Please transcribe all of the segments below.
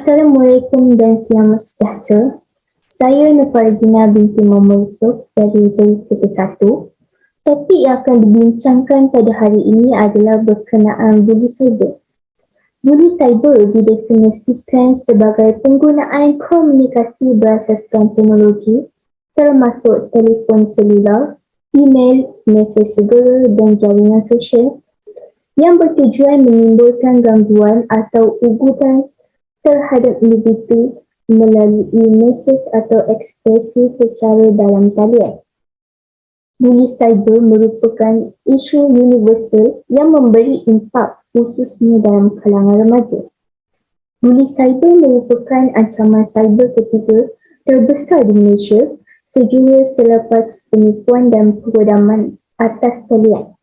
Assalamualaikum dan selamat sejahtera. Saya Nufargina binti Muhammad Yusof dari Berita 1. Topik yang akan dibincangkan pada hari ini adalah berkenaan buli cyber. Buli cyber didefinisikan sebagai penggunaan komunikasi berasaskan teknologi termasuk telefon selular, email, mesej segera dan jaringan sosial yang bertujuan menimbulkan gangguan atau ugudan terhadap individu melalui mesej atau ekspresi secara dalam talian. Buli cyber merupakan isu universal yang memberi impak khususnya dalam kalangan remaja. Buli cyber merupakan ancaman cyber ketiga terbesar di Malaysia sejurus selepas penipuan dan perodaman atas talian.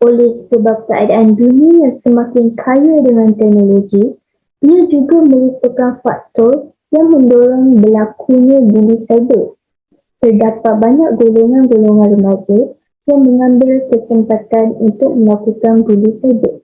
Oleh sebab keadaan dunia yang semakin kaya dengan teknologi, ia juga merupakan faktor yang mendorong berlakunya buli cyber. Terdapat banyak golongan-golongan remaja yang mengambil kesempatan untuk melakukan buli cyber.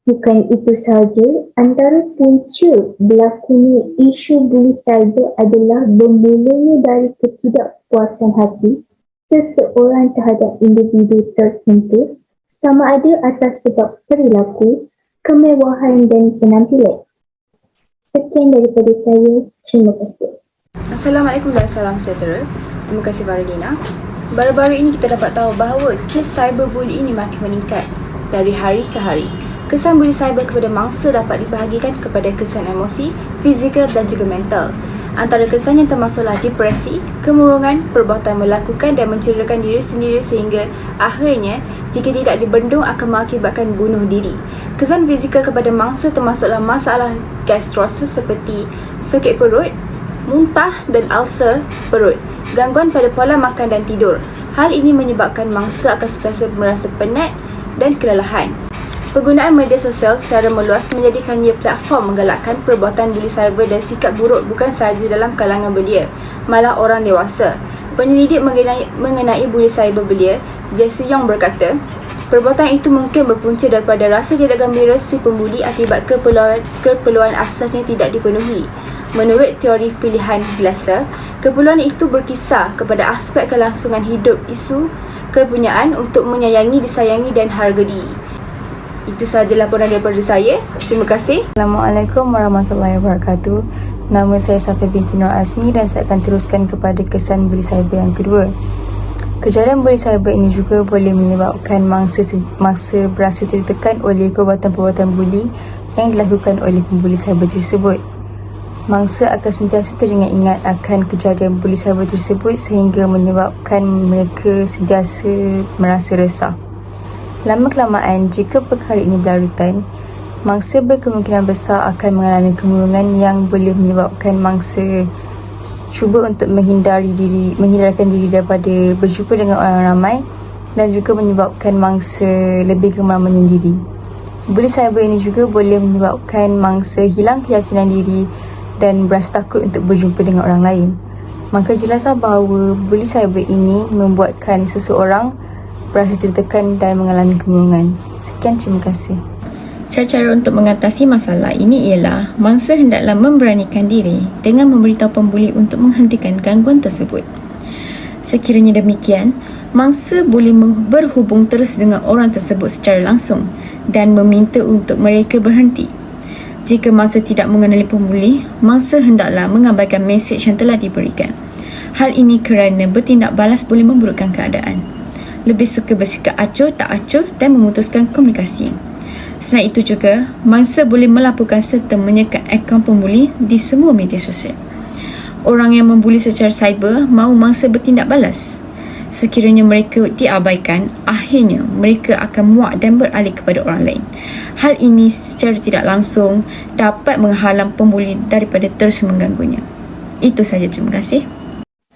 Bukan itu sahaja, antara punca berlakunya isu buli cyber adalah bermulanya dari ketidakpuasan hati seseorang terhadap individu tertentu, sama ada atas sebab perilaku, kemewahan dan penampilan. Sekian daripada saya. Terima kasih. Assalamualaikum dan salam sejahtera. Terima kasih Faridina. Baru-baru ini kita dapat tahu bahawa kes cyberbully ini makin meningkat dari hari ke hari. Kesan buli cyber kepada mangsa dapat dibahagikan kepada kesan emosi, fizikal dan juga mental. Antara kesan yang termasuklah depresi, kemurungan, perbuatan melakukan dan mencederakan diri sendiri sehingga akhirnya jika tidak dibendung akan mengakibatkan bunuh diri. Kesan fizikal kepada mangsa termasuklah masalah gastrosis seperti sakit perut, muntah dan ulcer perut, gangguan pada pola makan dan tidur. Hal ini menyebabkan mangsa akan sentiasa merasa penat dan kelelahan. Penggunaan media sosial secara meluas menjadikannya platform menggalakkan perbuatan buli cyber dan sikap buruk bukan sahaja dalam kalangan belia, malah orang dewasa. Penyelidik mengenai buli cyber belia, Jesse Young berkata, perbuatan itu mungkin berpunca daripada rasa tidak gembira si pembuli akibat keperluan asasnya tidak dipenuhi. Menurut teori pilihan Glasser, keperluan itu berkisar kepada aspek kelangsungan hidup, isu kepunyaan untuk menyayangi, disayangi dan harga diri. Itu sahaja laporan daripada saya. Terima kasih. Assalamualaikum warahmatullahi wabarakatuh. Nama saya Safia binti Nur Azmi dan saya akan teruskan kepada kesan buli cyber yang kedua. Kejadian buli cyber ini juga boleh menyebabkan mangsa berasa tertekan oleh perbuatan-perbuatan buli yang dilakukan oleh pembuli cyber tersebut. Mangsa akan sentiasa teringat-ingat akan kejadian buli cyber tersebut sehingga menyebabkan mereka sentiasa merasa resah. Lama-kelamaan, jika perkara ini berlarutan, mangsa berkemungkinan besar akan mengalami kemurungan yang boleh menyebabkan mangsa cuba untuk menghindarkan diri daripada berjumpa dengan orang ramai dan juga menyebabkan mangsa lebih gemar menyendiri. Buli cyber ini juga boleh menyebabkan mangsa hilang keyakinan diri dan berasa takut untuk berjumpa dengan orang lain. Maka jelaslah bahawa buli cyber ini membuatkan seseorang berasa tertekan dan mengalami kemurungan. Sekian, terima kasih. Cara untuk mengatasi masalah ini ialah mangsa hendaklah memberanikan diri dengan memberitahu pembuli untuk menghentikan gangguan tersebut. Sekiranya demikian, mangsa boleh berhubung terus dengan orang tersebut secara langsung dan meminta untuk mereka berhenti. Jika mangsa tidak mengenali pembuli, mangsa hendaklah mengabaikan mesej yang telah diberikan. Hal ini kerana bertindak balas boleh memburukkan keadaan. Lebih suka bersikap acuh tak acuh dan memutuskan komunikasi. Selain itu juga, mangsa boleh melaporkan serta menyekat akaun pembuli di semua media sosial. Orang yang membuli secara cyber mahu mangsa bertindak balas. Sekiranya mereka diabaikan, akhirnya mereka akan muak dan beralih kepada orang lain. Hal ini secara tidak langsung dapat menghalang pembuli daripada terus mengganggunya. Itu sahaja, terima kasih.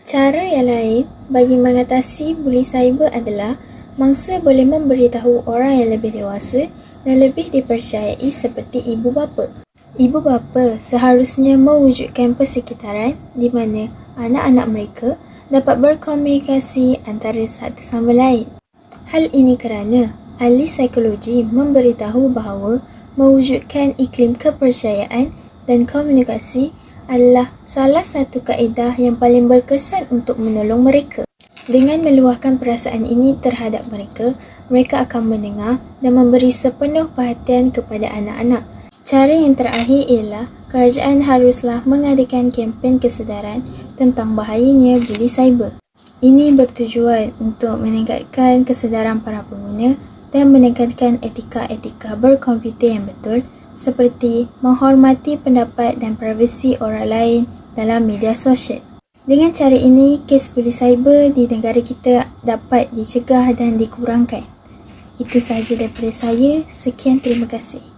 Cara yang lain bagi mengatasi buli cyber adalah mangsa boleh memberitahu orang yang lebih dewasa dan lebih dipercayai seperti ibu bapa. Ibu bapa seharusnya mewujudkan persekitaran di mana anak-anak mereka dapat berkomunikasi antara satu sama lain. Hal ini kerana ahli psikologi memberitahu bahawa mewujudkan iklim kepercayaan dan komunikasi adalah salah satu kaedah yang paling berkesan untuk menolong mereka. Dengan meluahkan perasaan ini terhadap mereka, mereka akan mendengar dan memberi sepenuh perhatian kepada anak-anak. Cara yang terakhir ialah kerajaan haruslah mengadakan kempen kesedaran tentang bahayanya buli cyber. Ini bertujuan untuk meningkatkan kesedaran para pengguna dan menekankan etika-etika berkomputer yang betul seperti menghormati pendapat dan privasi orang lain dalam media sosial. Dengan cara ini, kes buli cyber di negara kita dapat dicegah dan dikurangkan. Itu sahaja daripada saya. Sekian, terima kasih.